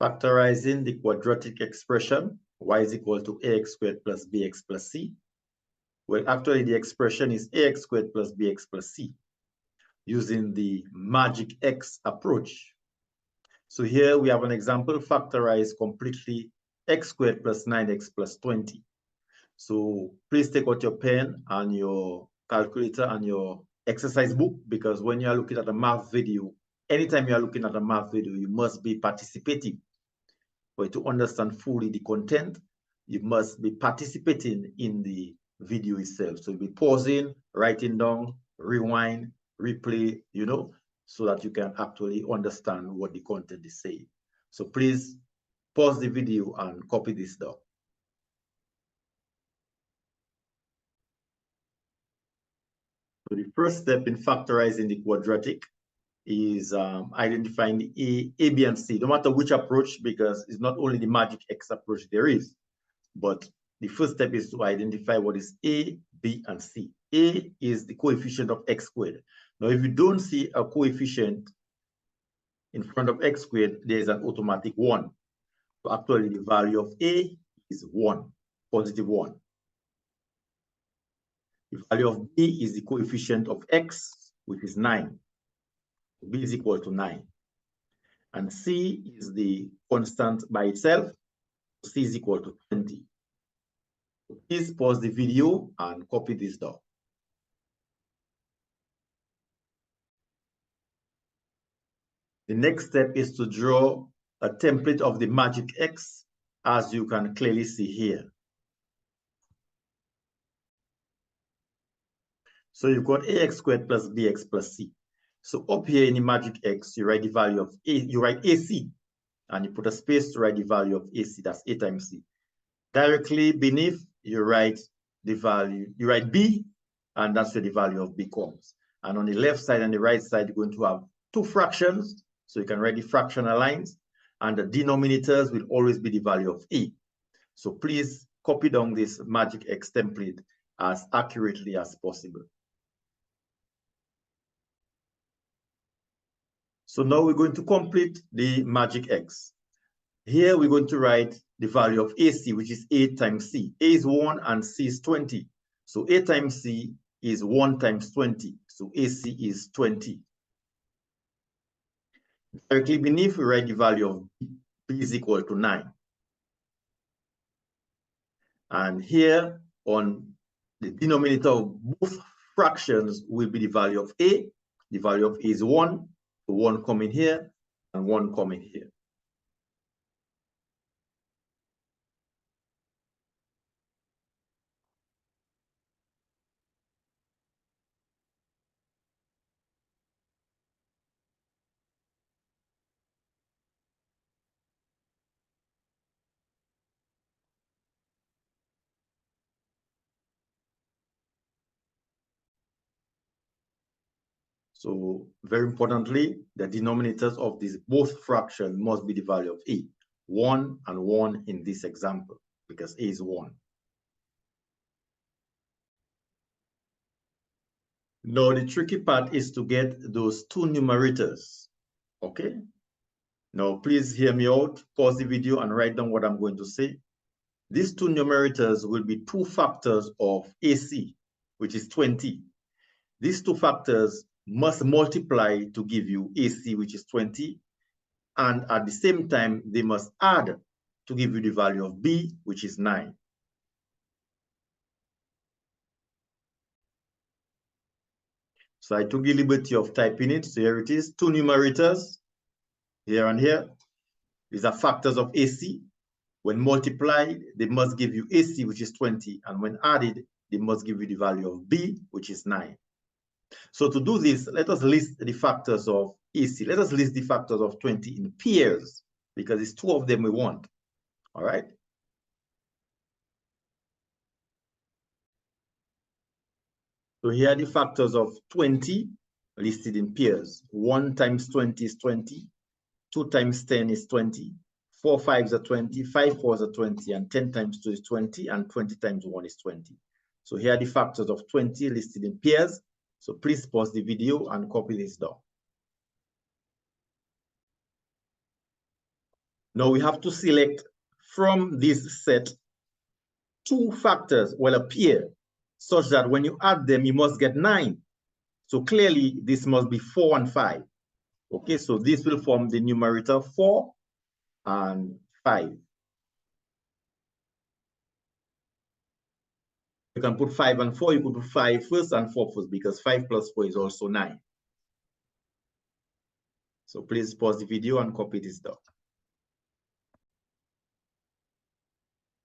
Factorizing the quadratic expression, y is equal to ax squared plus bx plus c. Well, actually, the expression is ax squared plus bx plus c using the magic x approach. So here we have an example, factorize completely x squared plus 9x plus 20. So please take out your pen and your calculator and your exercise book, because when you are looking at a math video, anytime you are looking at a math video, you must be participating. For you to understand fully the content, you must be participating in the video itself. So you'll be pausing, writing down, rewind, replay, so that you can actually understand what the content is saying. So please pause the video and copy this down. So the first step in factorizing the quadratic is identifying the A, B, and C, no matter which approach, because it's not only the magic X approach there is, but the first step is to identify what is A, B, and C. A is the coefficient of x squared. Now, if you don't see a coefficient in front of x squared, there is an automatic 1. So actually, the value of A is 1, positive 1. The value of B is the coefficient of x, which is 9. B is equal to 9. And C is the constant by itself. C is equal to 20. Please pause the video and copy this down. The next step is to draw a template of the magic X, as you can clearly see here. So you've got ax squared plus bx plus c. So up here in the magic X, you write the value of A, you write AC, and you put a space to write the value of AC, that's A times C. Directly beneath, you write the value, you write B, and that's where the value of B comes. And on the left side and the right side, you're going to have two fractions, so you can write the fractional lines, and the denominators will always be the value of A. So please copy down this magic X template as accurately as possible. So now we're going to complete the magic X. Here we're going to write the value of AC, which is A times C. A is 1 and C is 20. So A times C is 1 times 20. So AC is 20. Directly beneath, we write the value of B. B is equal to 9. And here on the denominator of both fractions will be the value of A. The value of A is 1. So 1 coming here and 1 coming here. So very importantly, the denominators of these both fractions must be the value of A. 1 and 1 in this example, because A is 1. Now the tricky part is to get those two numerators, okay? Now please hear me out, pause the video and write down what I'm going to say. These two numerators will be two factors of AC, which is 20. These two factors must multiply to give you AC, which is 20. And at the same time, they must add to give you the value of B, which is 9. So I took the liberty of typing it. So here it is, two numerators, here and here. These are factors of AC. When multiplied, they must give you AC, which is 20. And when added, they must give you the value of B, which is 9. So to do this, let us list the factors of AC. Let us list the factors of 20 in pairs, because it's two of them we want. All right? So here are the factors of 20 listed in pairs. 1 times 20 is 20. 2 times 10 is 20. 4 5s are 20. 5 4s are 20. And 10 times 2 is 20. And 20 times 1 is 20. So here are the factors of 20 listed in pairs. So please pause the video and copy this down. Now we have to select from this set two factors will appear such that when you add them, you must get 9. So clearly this must be 4 and 5. Okay, so this will form the numerator 4 and 5. You can put 5 and 4, you could put 5 first and 4 first because 5 plus 4 is also 9. So please pause the video and copy this down.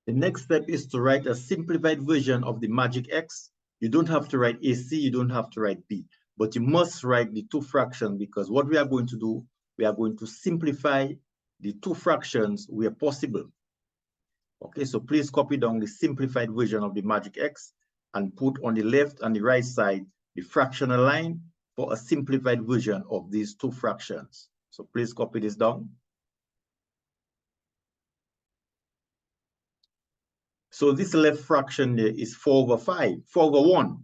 The next step is to write a simplified version of the magic X. You don't have to write AC, you don't have to write B, but you must write the two fractions because what we are going to do, we are going to simplify the two fractions where possible. Okay, so please copy down the simplified version of the magic X and put on the left and the right side the fractional line for a simplified version of these two fractions. So please copy this down. So this left fraction there is 4 over 5, 4 over 1.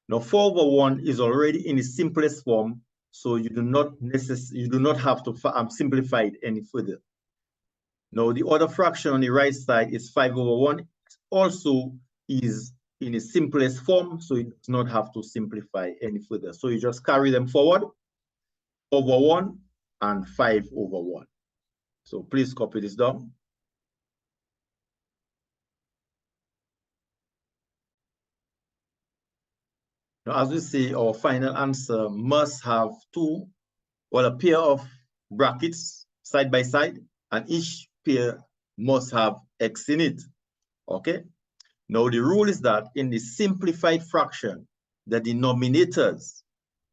Now 4 over 1 is already in the simplest form, so you do not have to simplify it any further. Now the other fraction on the right side is 5 over 1. It also is in the simplest form, so you do not have to simplify any further. So you just carry them forward, over 1 and 5 over 1. So please copy this down. Now, as we see, our final answer must have a pair of brackets side by side, and each pair must have X in it, okay? Now, the rule is that in the simplified fraction, the denominators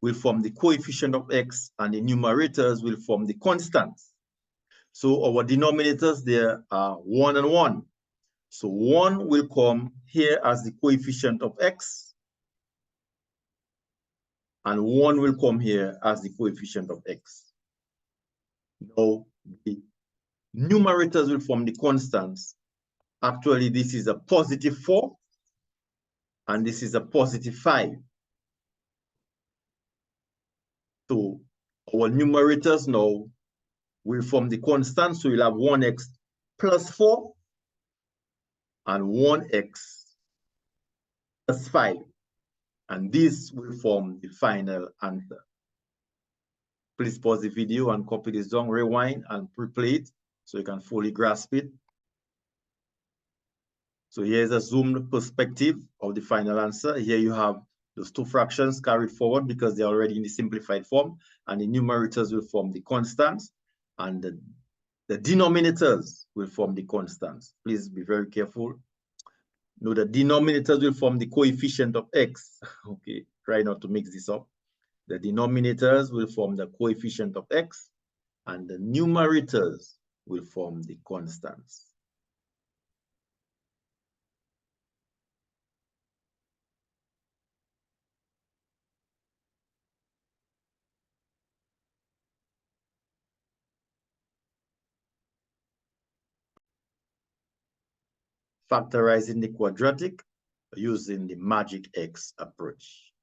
will form the coefficient of X and the numerators will form the constants. So our denominators there are 1 and 1. So 1 will come here as the coefficient of X, and 1 will come here as the coefficient of X. Now, the numerators will form the constants. Actually, this is a positive 4, and this is a positive 5. So our numerators now will form the constants. So we'll have 1x plus 4 and 1x plus 5. And this will form the final answer. Please pause the video and copy this down, rewind and replay it so you can fully grasp it. So here's a zoomed perspective of the final answer. Here you have those two fractions carried forward because they're already in the simplified form, and the numerators will form the constants, and the denominators will form the constants. Please be very careful. No, the denominators will form the coefficient of X. Okay, try not to mix this up. The denominators will form the coefficient of X, and the numerators will form the constants. Factorizing the quadratic using the magic X approach.